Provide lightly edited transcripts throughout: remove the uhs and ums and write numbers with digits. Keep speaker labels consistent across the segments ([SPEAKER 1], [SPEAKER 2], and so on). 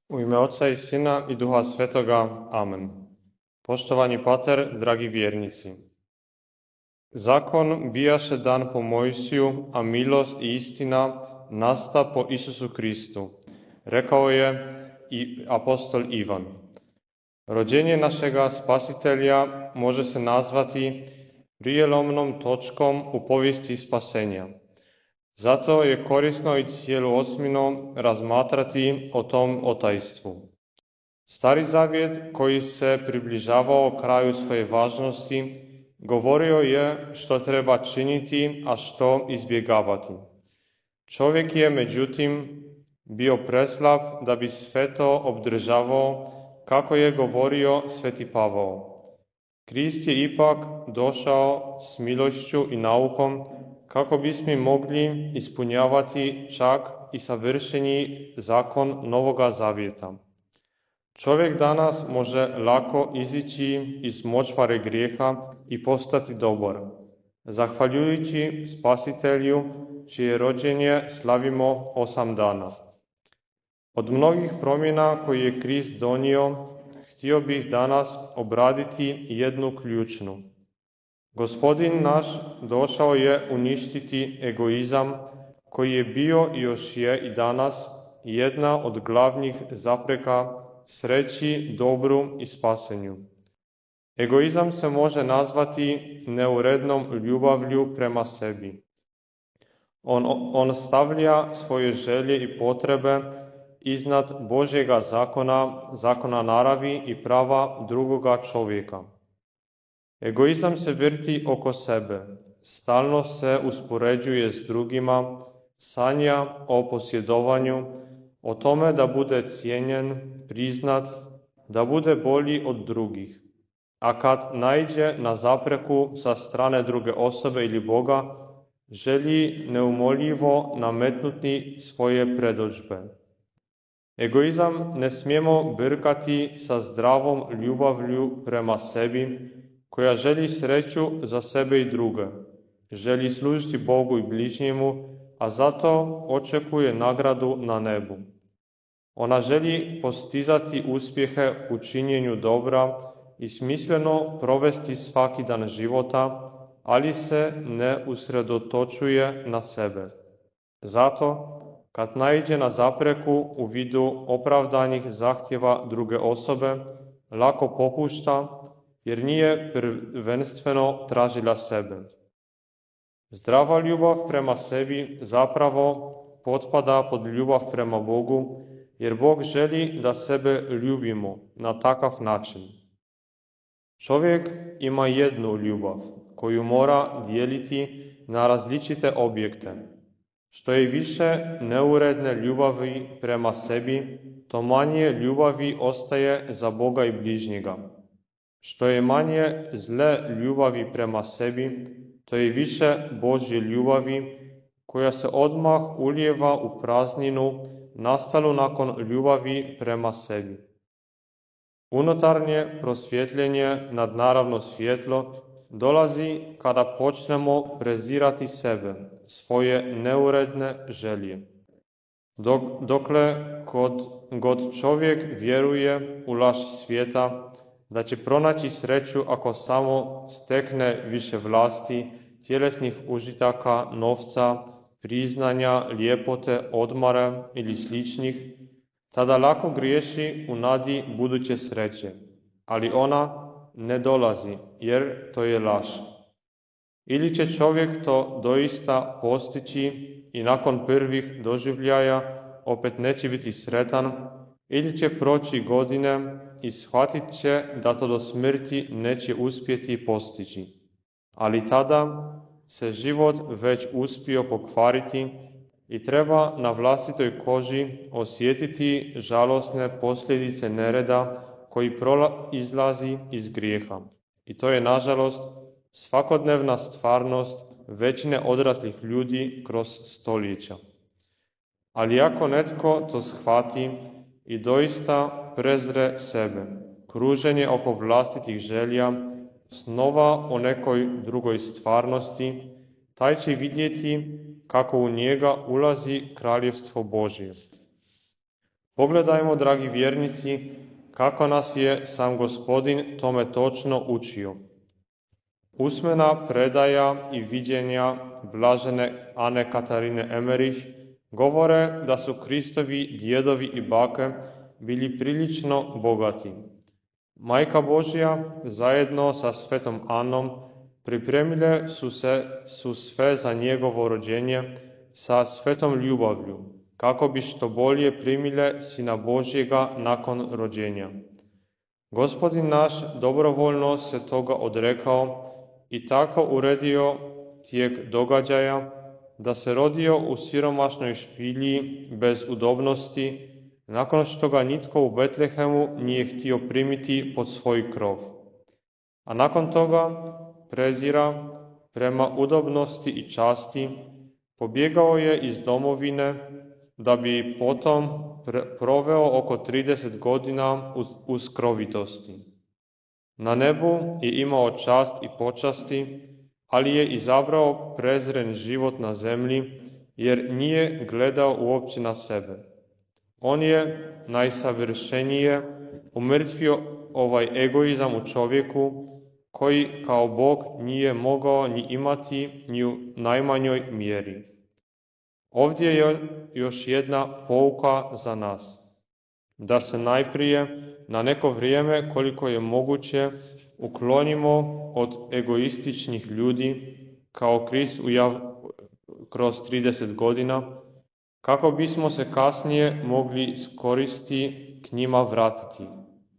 [SPEAKER 1] U ime Oca i Sina i Duha Svetoga. Amen. Poštovani pater, dragi vjernici. Zakon bijaše dan po Mojsiju, a milost i istina nasta po Isusu Kristu, rekao je i apostol Ivan. Rođenje našega Spasitelja može se nazvati prijelomnom točkom u povijesti spasenja. Zato je korisno i cijeloosmino razmatrati o tom otajstvu. Stari zavjet, koji se približavao kraju svoje važnosti, govorio je što treba činiti, a što izbjegavati. Čovjek je, međutim, bio preslab da bi sve to obdržavao, kako je govorio sveti Pavao. Krist je ipak došao s milošću i naukom, kako bismo mogli ispunjavati čak i savršeni zakon Novoga Zavjeta. Čovjek danas može lako izići iz močvare grijeha i postati dobar, zahvaljujući Spasitelju, čije rođenje slavimo 8 dana. Od mnogih promjena koje je Krist donio, htio bih danas obraditi jednu ključnu. Gospodin naš došao je uništiti egoizam, koji je bio i još je i danas jedna od glavnih zapreka sreći, dobru i spasenju. Egoizam se može nazvati neurednom ljubavlju prema sebi. On stavlja svoje želje i potrebe iznad Božjega zakona naravi i prava drugoga čovjeka. Egoizam se vrti oko sebe, stalno se uspoređuje s drugima, sanja o posjedovanju, o tome da bude cijenjen, priznat, da bude bolji od drugih. A kad naiđe na zapreku sa strane druge osobe ili Boga, želi neumoljivo nametnuti svoje predodžbe. Egoizam ne smijemo brkati sa zdravom ljubavlju prema sebi, koja želi sreću za sebe i druge, želi služiti Bogu i bližnjemu, a zato očekuje nagradu na nebu. Ona želi postizati uspjehe u činjenju dobra i smisleno provesti svaki dan života, ali se ne usredotočuje na sebe. Zato, kad naiđe na zapreku u vidu opravdanih zahtjeva druge osobe, lako popušta, jer nije prvenstveno tražila sebe. Zdrava ljubav prema sebi zapravo potpada pod ljubav prema Bogu, jer Bog želi da sebe ljubimo na takav način. Čovjek ima jednu ljubav, koju mora dijeliti na različite objekte. Što je više neuredne ljubavi prema sebi, to manje ljubavi ostaje za Boga i bližnjega. Što je manje zle ljubavi prema sebi, to je više Božje ljubavi, koja se odmah ulijeva u prazninu nastalu nakon ljubavi prema sebi. Unutarnje prosvjetljenje nad naravno svjetlo dolazi kada počnemo prezirati sebe, svoje neuredne želje. Dokle god čovjek vjeruje u laž svijeta, da će pronaći sreću ako samo stekne više vlasti, tjelesnih užitaka, novca, priznanja, ljepote, odmora ili sličnih, tada lako griješi u nadi buduće sreće, ali ona ne dolazi, jer to je laž. Ili će čovjek to doista postići i nakon prvih doživljaja opet neće biti sretan, ili će proći godine i shvatit će da to do smrti neće uspjeti postići. Ali tada se život već uspio pokvariti i treba na vlastitoj koži osjetiti žalosne posljedice nereda koji izlazi iz grijeha. I to je, nažalost, svakodnevna stvarnost većine odraslih ljudi kroz stoljeća. Ali ako netko to shvati i doista prezre sebe, kruženje oko vlastitih želja, snova o nekoj drugoj stvarnosti, taj će vidjeti kako u njega ulazi kraljevstvo Božje. Pogledajmo, dragi vjernici, kako nas je sam Gospodin tome točno učio. Usmena predaja i viđenja blažene Ane Katarine Emerich govore da su Kristovi djedovi i bake bili prilično bogati. Majka Božja zajedno sa svetom Anom pripremile su sve za njegovo rođenje sa svetom ljubavlju, kako bi što bolje primile Sina Božjega nakon rođenja. Gospodin naš dobrovoljno se toga odrekao i tako uredio tijek događaja da se rodio u siromašnoj špilji bez udobnosti, nakon što ga nitko u Betlehemu nije htio primiti pod svoj krov. A nakon toga prezira prema udobnosti i časti, pobjegao je iz domovine da bi potom proveo oko 30 godina u skrovitosti. Na nebu je imao čast i počasti, ali je izabrao prezren život na zemlji, jer nije gledao uopće na sebe. On je najsavršenije umrtvio ovaj egoizam u čovjeku, koji kao Bog nije mogao ni imati ni u najmanjoj mjeri. Ovdje je još jedna pouka za nas, da se najprije na neko vrijeme, koliko je moguće, uklonimo od egoističnih ljudi, kao Krist kroz 30 godina, kako bismo se kasnije mogli s koristi k njima vratiti,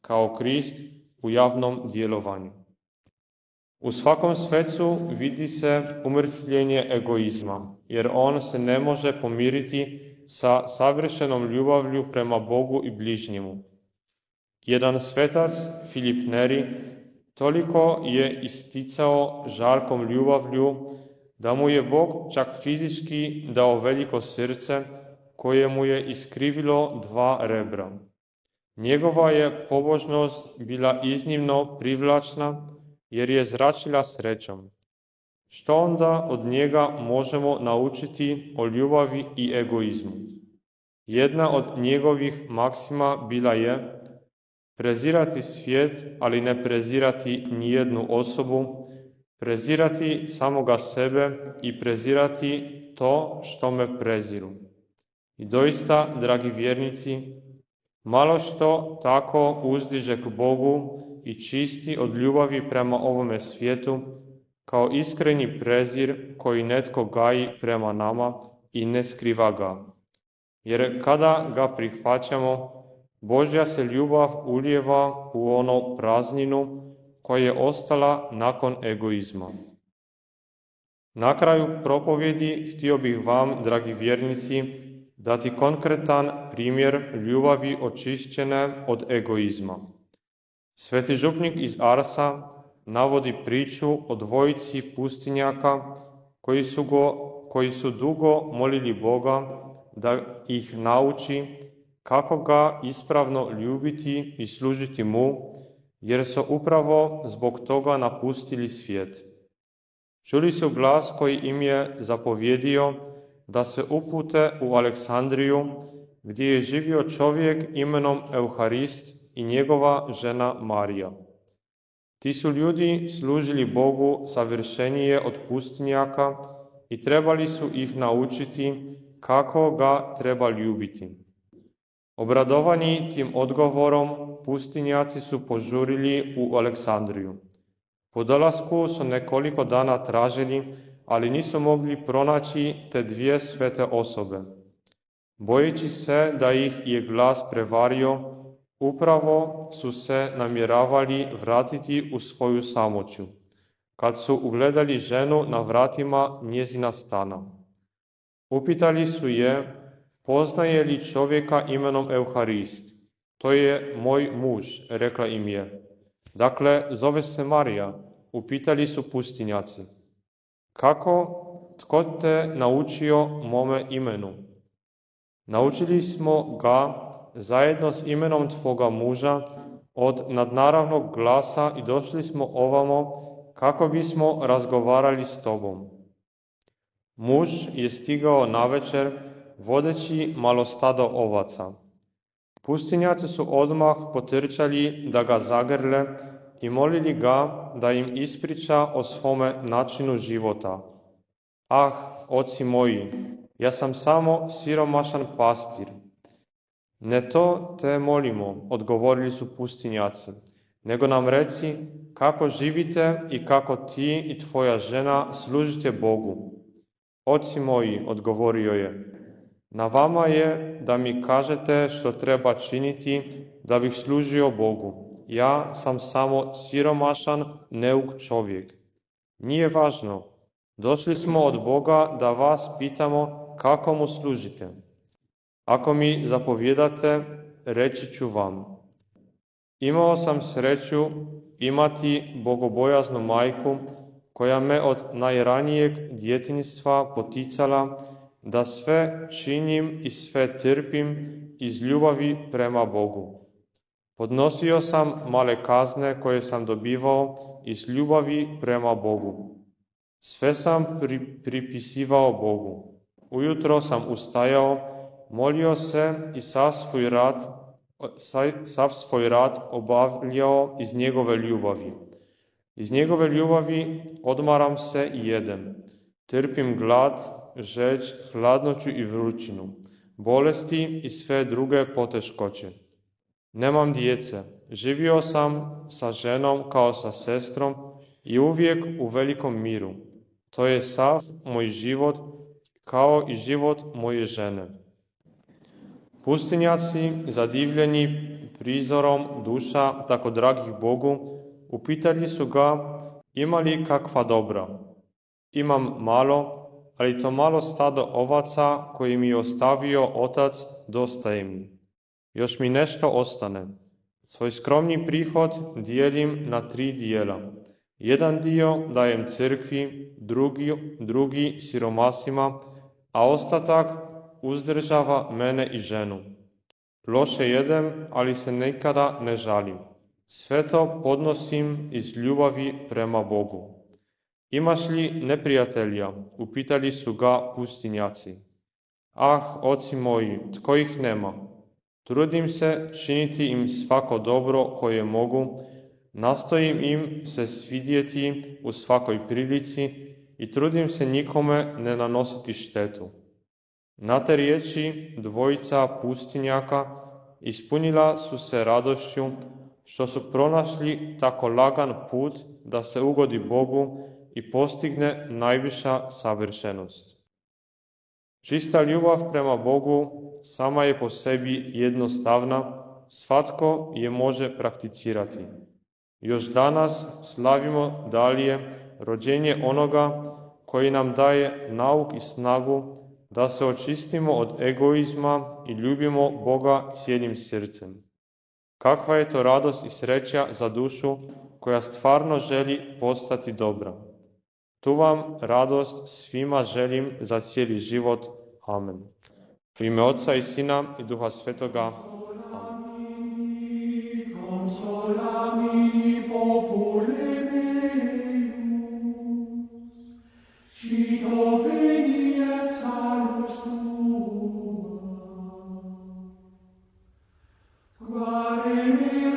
[SPEAKER 1] kao Krist u javnom djelovanju. U svakom svecu vidi se umrtvljenje egoizma, jer on se ne može pomiriti sa savršenom ljubavlju prema Bogu i bližnjemu. Jedan svetac, Filip Neri, toliko je isticao žarkom ljubavlju da mu je Bog čak fizički dao veliko srce koje mu je iskrivilo 2 rebra. Njegova je pobožnost bila iznimno privlačna jer je zračila srećom. Što onda od njega možemo naučiti o ljubavi i egoizmu? Jedna od njegovih maksima bila je prezirati svijet, ali ne prezirati nijednu osobu, prezirati samoga sebe i prezirati to što me preziru. I doista, dragi vjernici, malo što tako uzdiže k Bogu i čisti od ljubavi prema ovome svijetu, kao iskreni prezir koji netko gaji prema nama i ne skriva ga. Jer kada ga prihvaćamo, Božja se ljubav ulijeva u ono prazninu koja je ostala nakon egoizma. Na kraju propovjedi htio bih vam, dragi vjernici, dati konkretan primjer ljubavi očišćene od egoizma. Sveti župnik iz Arsa navodi priču o 2 pustinjaka koji su dugo molili Boga da ih nauči kako ga ispravno ljubiti i služiti mu, jer su upravo zbog toga napustili svijet. Čuli su glas koji im je zapovjedio da se upute u Aleksandriju, gdje je živio čovjek imenom Euharist i njegova žena Marija. Ti su ljudi služili Bogu savršenije od pustinjaka i trebali su ih naučiti kako ga treba ljubiti. Obradovani tim odgovorom, pustinjaci su požurili u Aleksandriju. Po dolasku su nekoliko dana tražili, ali nisu mogli pronaći te 2 svete osobe. Bojeći se da ih je glas prevario, upravo su se namjeravali vratiti u svoju samoću, kad su ugledali ženu na vratima njezina stana. Upitali su je, poznaje li čovjeka imenom Euharist? To je moj muž, rekla im je. Dakle, zove se Marija, upitali su pustinjaci. Tko te naučio mome imenu? Naučili smo ga zajedno s imenom tvoga muža od nadnaravnog glasa i došli smo ovamo kako bismo razgovarali s tobom. Muž je stigao navečer vodeći malo stado ovaca. Pustinjaci su odmah potrčali da ga zagrle i molili ga da im ispriča o svome načinu života. Ah, oci moji, ja sam samo siromašan pastir. Ne to te molimo, odgovorili su pustinjaci, nego nam reci kako živite i kako ti i tvoja žena služite Bogu. Oci moji, odgovorio je, na vama je da mi kažete što treba činiti da bih služio Bogu. Ja sam samo siromašan, neuk čovjek. Nije važno. Došli smo od Boga da vas pitamo kako mu služite. Ako mi zapovjedate, reći ću vam. Imao sam sreću imati bogobojaznu majku koja me od najranijeg djetinjstva poticala da sve činim i sve trpim iz ljubavi prema Bogu. Podnosio sam male kazne koje sam dobivao iz ljubavi prema Bogu. Sve sam pripisivao Bogu. Ujutro sam ustajao, molio se i sav svoj rad obavljao iz njegove ljubavi. Iz njegove ljubavi odmaram se i jedem. Trpim glad, žeđ, hladnoću i vrućinu, bolesti i sve druge poteškoće. Nemam djece. Živio sam sa ženom kao sa sestrom i uvijek u velikom miru. To je sav moj život kao i život moje žene. Pustinjaci, zadivljeni prizorom duša tako dragih Bogu, upitali su ga ima li kakva dobra. Imam malo, ali to malo stado ovaca koji mi je ostavio otac dosta je mi. Još mi nešto ostane. Svoj skromni prihod dijelim na 3 dijela. Jedan dio dajem crkvi, drugi siromasima, a ostatak uzdržava mene i ženu. Loše jedem, ali se nikada ne žalim. Sve to podnosim iz ljubavi prema Bogu. Imaš li neprijatelja? Upitali su ga pustinjaci. Ah, oci moji, tko ih nema? Trudim se činiti im svako dobro koje mogu, nastojim im se svidjeti u svakoj prilici i trudim se nikome ne nanositi štetu. Na te riječi dvojica pustinjaka ispunila su se radošću što su pronašli tako lagan put da se ugodi Bogu i postigne najviša savršenost. Čista ljubav prema Bogu sama je po sebi jednostavna, svatko je može prakticirati. Još danas slavimo dalje rođenje onoga koji nam daje nauk i snagu da se očistimo od egoizma i ljubimo Boga cijelim srcem. Kakva je to radost i sreća za dušu koja stvarno želi postati dobra. Tu vam radost svima želim za cijeli život. Amen. U ime Otca i Sina i Duha Svetoga.
[SPEAKER 2] Amen.